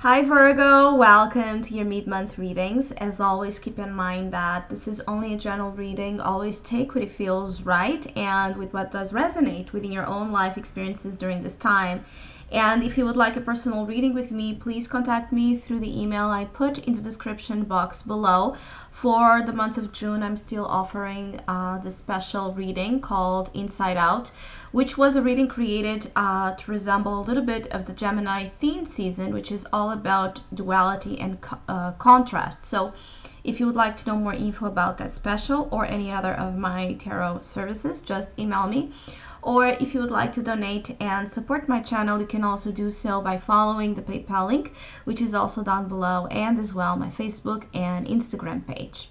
Hi Virgo, welcome to your mid-month readings. As always, keep in mind that this is only a general reading. Always take what it feels right and with what does resonate within your own life experiences during this time. And if you would like a personal reading with me, please contact me through the email I put in the description box below. For the month of June, I'm still offering the special reading called Inside Out, which was a reading created to resemble a little bit of the Gemini theme season, which is all about duality and contrast. So if you would like to know more info about that special or any other of my tarot services, just email me. Or if you would like to donate and support my channel, you can also do so by following the PayPal link, which is also down below, and as well my Facebook and Instagram page.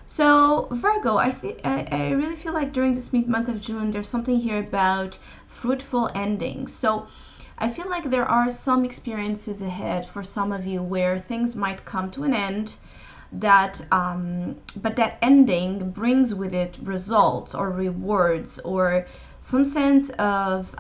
So Virgo, I really feel like during this month of June, there's something here about fruitful endings. So I feel like there are some experiences ahead for some of you where things might come to an end, but that ending brings with it results or rewards or some sense of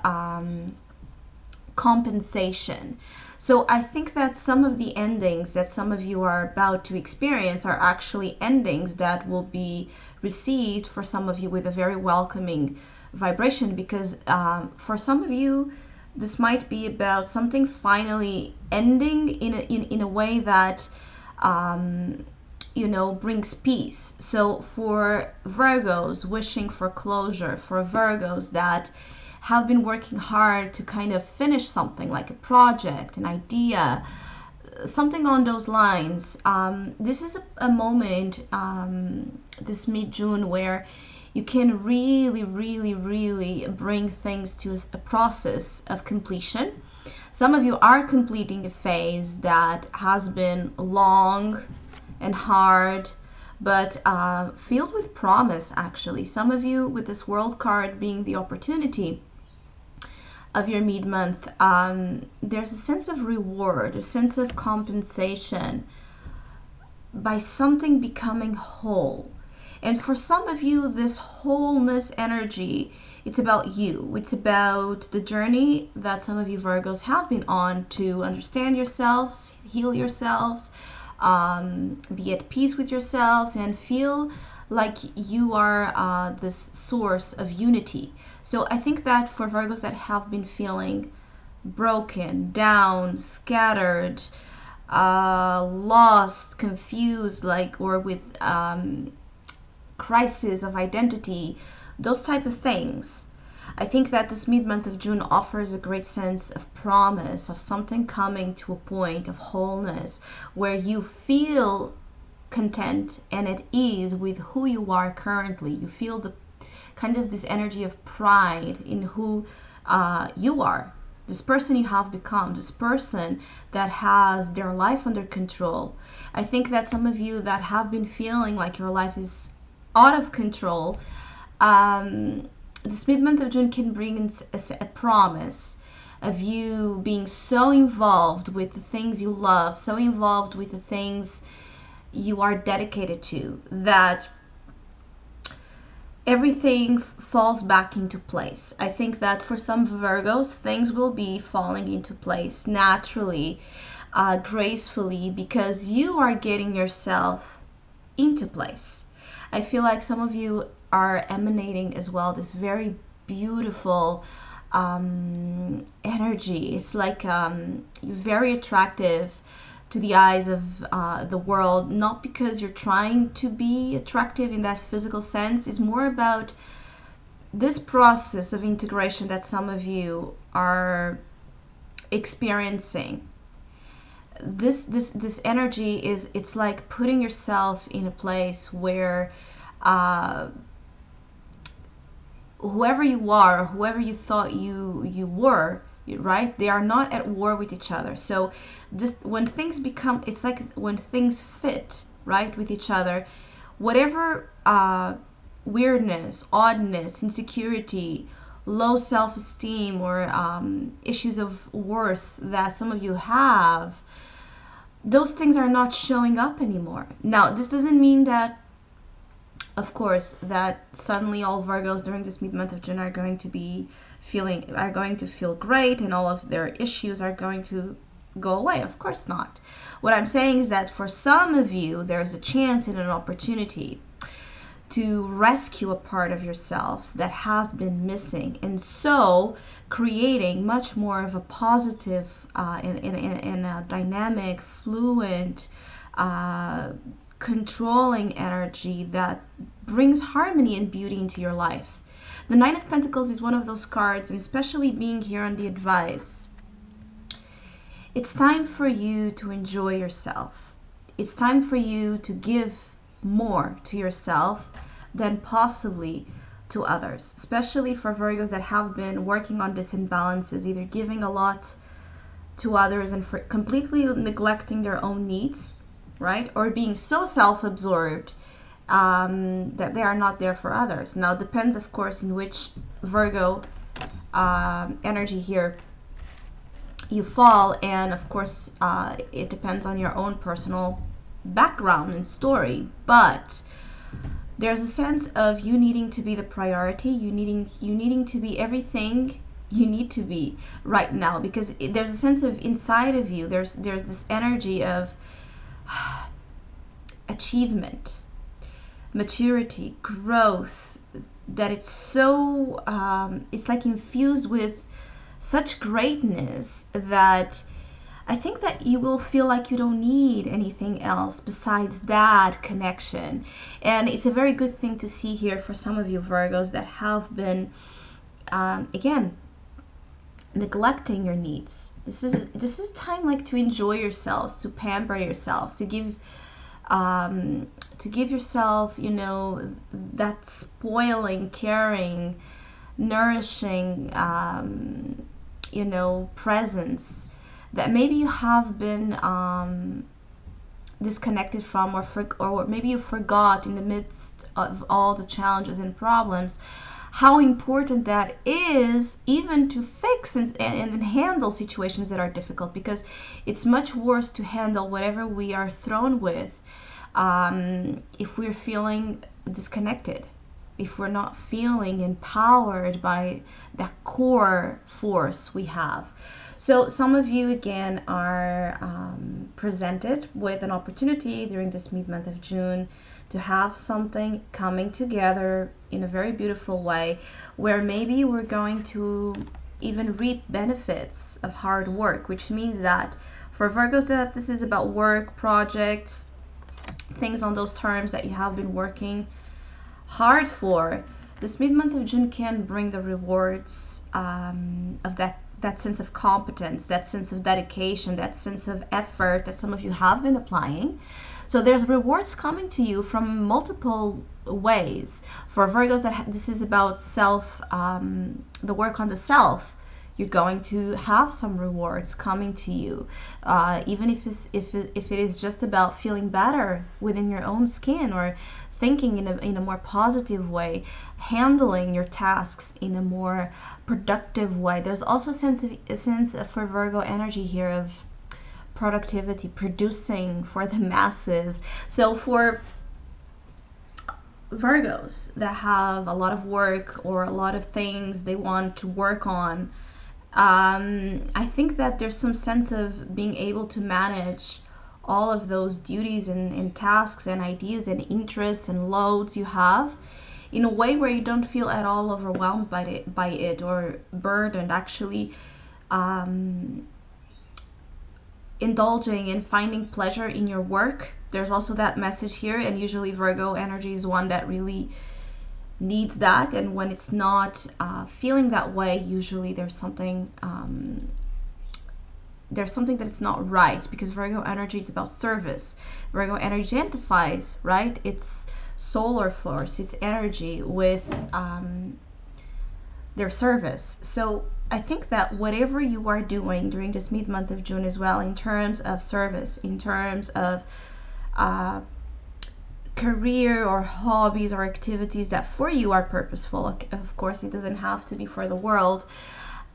compensation. So I think that some of the endings that some of you are about to experience are actually endings that will be received for some of you with a very welcoming vibration, because for some of you this might be about something finally ending in a way that brings peace. So for Virgos wishing for closure, for Virgos that have been working hard to kind of finish something like a project, an idea, something on those lines, this is a moment, this mid-June, where you can really bring things to a process of completion. Some of you are completing a phase that has been long and hard, but filled with promise, actually. Some of you, with this World card being the opportunity of your mid-month, there's a sense of reward, a sense of compensation by something becoming whole. And for some of you, this wholeness energy, it's about you. It's about the journey that some of you Virgos have been on to understand yourselves, heal yourselves, be at peace with yourselves, and feel like you are this source of unity. So I think that for Virgos that have been feeling broken, down, scattered, lost, confused, or with crisis of identity, those type of things, I think that this mid-month of June offers a great sense of promise, of something coming to a point of wholeness where you feel content and at ease with who you are currently. You feel the kind of this energy of pride in who you are, this person you have become, this person that has their life under control. I think that some of you that have been feeling like your life is out of control, this mid-month of June can bring a promise of you being so involved with the things you love, so involved with the things you are dedicated to, that everything falls back into place. I think that for some Virgos, things will be falling into place naturally, gracefully, because you are getting yourself into place. I feel like some of you are emanating as well this very beautiful energy. It's like very attractive to the eyes of the world, not because you're trying to be attractive in that physical sense. It's more about this process of integration that some of you are experiencing. This energy is, it's like putting yourself in a place where whoever you are, whoever you thought you were, right, they are not at war with each other. So this, when things become, it's like when things fit right with each other, whatever weirdness, oddness, insecurity, low self-esteem, or issues of worth that some of you have, those things are not showing up anymore. Now, this doesn't mean that, of course, that suddenly all Virgos during this mid-month of June are going to feel great and all of their issues are going to go away. Of course not. What I'm saying is that for some of you, there's a chance and an opportunity to rescue a part of yourselves that has been missing, and so creating much more of a positive in a dynamic, fluent, controlling energy that brings harmony and beauty into your life. The Nine of Pentacles is one of those cards, and especially being here on the advice, it's time for you to enjoy yourself. It's time for you to give more to yourself than possibly to others, especially for Virgos that have been working on this imbalances, either giving a lot to others and for completely neglecting their own needs, right? Or being so self-absorbed that they are not there for others. Now, it depends, of course, in which Virgo energy here you fall, and of course it depends on your own personal background and story, but there's a sense of you needing to be the priority, you needing to be everything you need to be right now, because there's a sense of inside of you, there's this energy of achievement, maturity, growth, that it's so it's like infused with such greatness that I think that you will feel like you don't need anything else besides that connection. And it's a very good thing to see here for some of you Virgos that have been again neglecting your needs. This is time like to enjoy yourselves, to pamper yourselves, to give yourself, you know, that spoiling, caring, nourishing you know, presence that maybe you have been disconnected from, or maybe you forgot in the midst of all the challenges and problems how important that is, even to fix and handle situations that are difficult, because it's much worse to handle whatever we are thrown with if we're feeling disconnected, if we're not feeling empowered by that core force we have. So some of you again are presented with an opportunity during this mid-month of June to have something coming together in a very beautiful way, where maybe we're going to even reap benefits of hard work, which means that for Virgos that this is about work, projects, things on those terms that you have been working hard for. This mid-month of June can bring the rewards of that sense of competence, that sense of dedication, that sense of effort that some of you have been applying. So there's rewards coming to you from multiple ways. For Virgos, that this is about self, the work on the self. You're going to have some rewards coming to you, even if it is just about feeling better within your own skin, or thinking in a more positive way, handling your tasks in a more productive way. There's also a sense of, for Virgo energy here, of productivity, producing for the masses. So for Virgos that have a lot of work or a lot of things they want to work on, I think that there's some sense of being able to manage all of those duties and tasks and ideas and interests and loads you have in a way where you don't feel at all overwhelmed by it or burdened, actually indulging in finding pleasure in your work. There's also that message here, and usually Virgo energy is one that really needs that, and when it's not feeling that way, usually there's something that is not right, because Virgo energy is about service. Virgo energy identifies, right, its solar force, its energy with their service. So I think that whatever you are doing during this mid-month of June as well, in terms of service, in terms of career or hobbies or activities that for you are purposeful, of course it doesn't have to be for the world,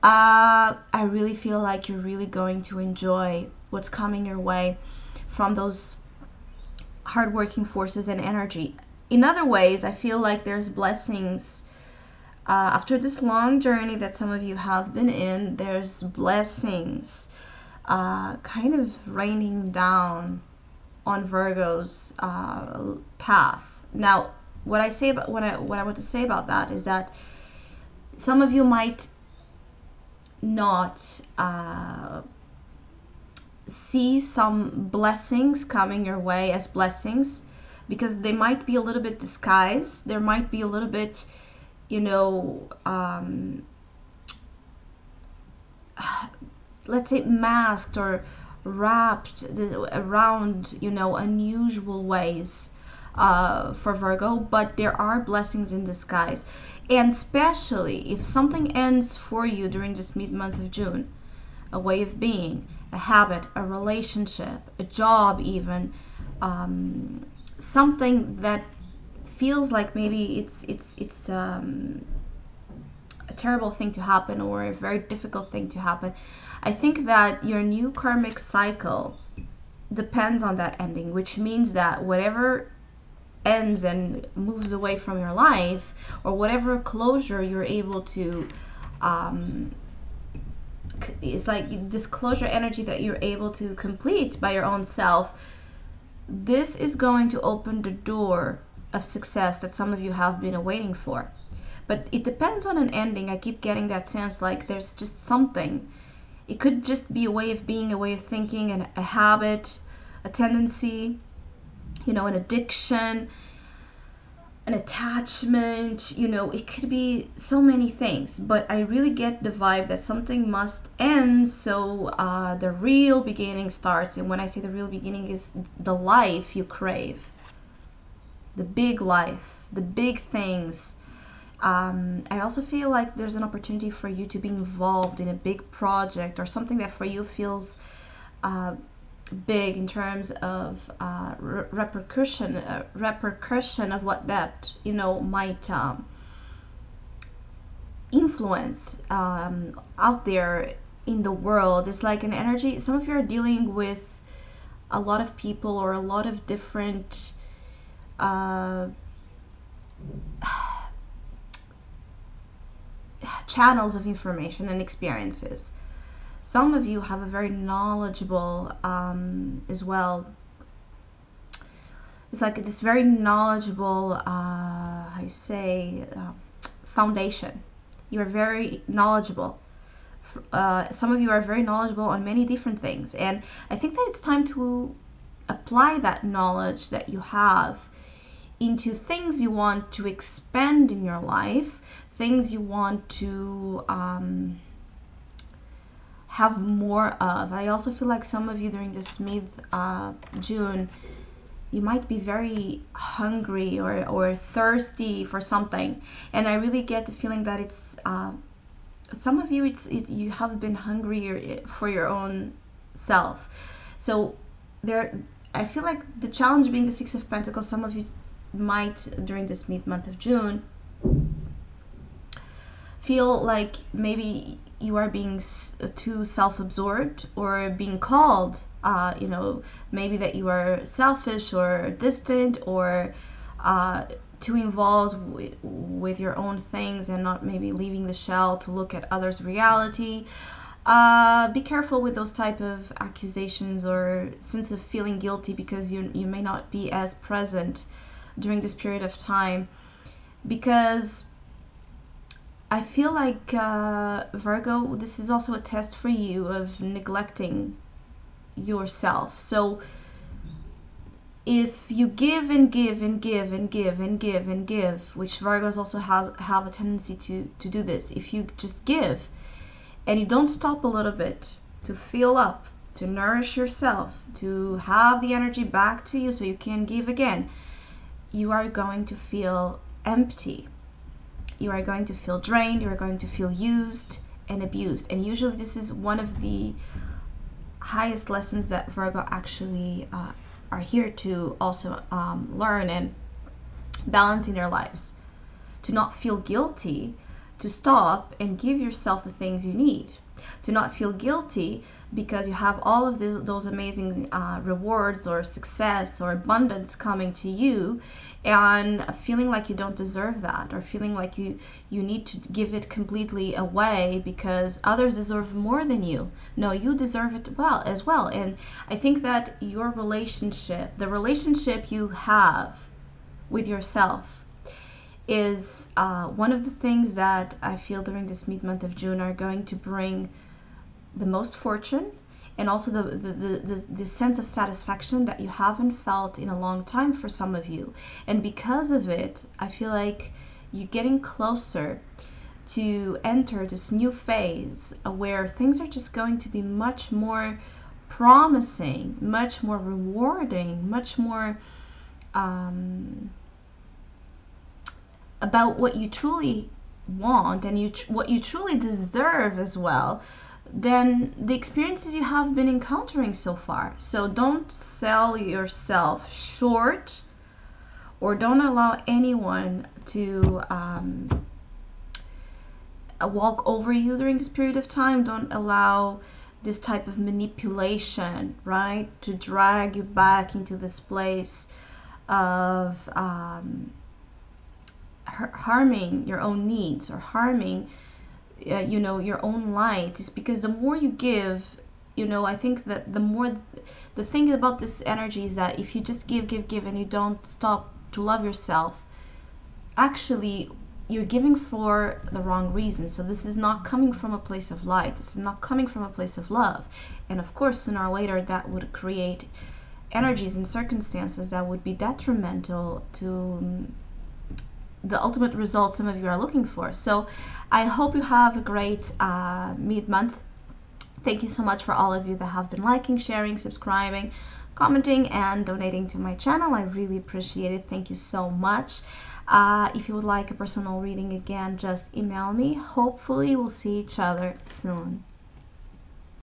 I really feel like you're really going to enjoy what's coming your way from those hardworking forces and energy. In other ways, I feel like there's blessings after this long journey that some of you have been in. There's blessings kind of raining down on Virgo's path. Now, what I say about what I want to say about that is that some of you might not see some blessings coming your way as blessings, because they might be a little bit disguised. There might be a little bit, you know, let's say masked or wrapped around, you know, unusual ways for Virgo, but there are blessings in disguise. And especially if something ends for you during this mid-month of June, a way of being, a habit, a relationship, a job even, something that feels like maybe it's a terrible thing to happen or a very difficult thing to happen. I think that your new karmic cycle depends on that ending, which means that whatever ends and moves away from your life, or whatever closure you're able to it's like this closure energy that you're able to complete by your own self, this is going to open the door of success that some of you have been waiting for. But it depends on an ending. I keep getting that sense like there's just something. It could just be a way of being, a way of thinking, and a habit, a tendency, you know, an addiction, an attachment, you know, it could be so many things. But I really get the vibe that something must end, so the real beginning starts. And when I say the real beginning, is the life you crave, the big life, the big things. I also feel like there's an opportunity for you to be involved in a big project or something that for you feels big in terms of repercussion of what that, you know, might influence out there in the world. It's like an energy. Some of you are dealing with a lot of people or a lot of different channels of information and experiences. Some of you have a very knowledgeable as well. It's like this very knowledgeable foundation. You're very knowledgeable. Some of you are very knowledgeable on many different things, and I think that it's time to apply that knowledge that you have into things you want to expand in your life, things you want to have more of. I also feel like some of you during this mid-June, you might be very hungry or thirsty for something, and I really get the feeling that it's some of you you have been hungry for your own self. So I feel like the challenge being the Six of Pentacles, some of you might during this mid-month of June feel like maybe you are being too self-absorbed, or being called, you know, maybe that you are selfish or distant, or too involved with your own things and not maybe leaving the shell to look at others' reality. Be careful with those type of accusations or sense of feeling guilty, because you may not be as present during this period of time, because I feel like Virgo, this is also a test for you of neglecting yourself. So if you give and give and give and give and give and give, which Virgos also have a tendency to do this, if you just give and you don't stop a little bit to fill up, to nourish yourself, to have the energy back to you so you can give again, you are going to feel empty. You are going to feel drained. You are going to feel used and abused. And usually this is one of the highest lessons that Virgo actually are here to also learn and balance in their lives. To not feel guilty, to stop and give yourself the things you need, to not feel guilty because you have all of those amazing rewards or success or abundance coming to you, and feeling like you don't deserve that, or feeling like you need to give it completely away because others deserve more than you. No, you deserve it as well. And I think that your relationship, the relationship you have with yourself, is one of the things that I feel during this mid-month of June are going to bring the most fortune, and also the sense of satisfaction that you haven't felt in a long time for some of you. And because of it, I feel like you're getting closer to enter this new phase where things are just going to be much more promising, much more rewarding, much more about what you truly want and what you truly deserve as well, than the experiences you have been encountering so far. So don't sell yourself short, or don't allow anyone to walk over you during this period of time. Don't allow this type of manipulation, right, to drag you back into this place of harming your own needs, or harming your own light. Is because the more you give, I think that the thing about this energy is that if you just give and you don't stop to love yourself, actually you're giving for the wrong reason. So this is not coming from a place of light, this is not coming from a place of love. And of course, sooner or later, that would create energies and circumstances that would be detrimental to the ultimate result some of you are looking for. So I hope you have a great mid-month. Thank you so much for all of you that have been liking, sharing, subscribing, commenting, and donating to my channel. I really appreciate it. Thank you so much. If you would like a personal reading, again, just email me. Hopefully we'll see each other soon.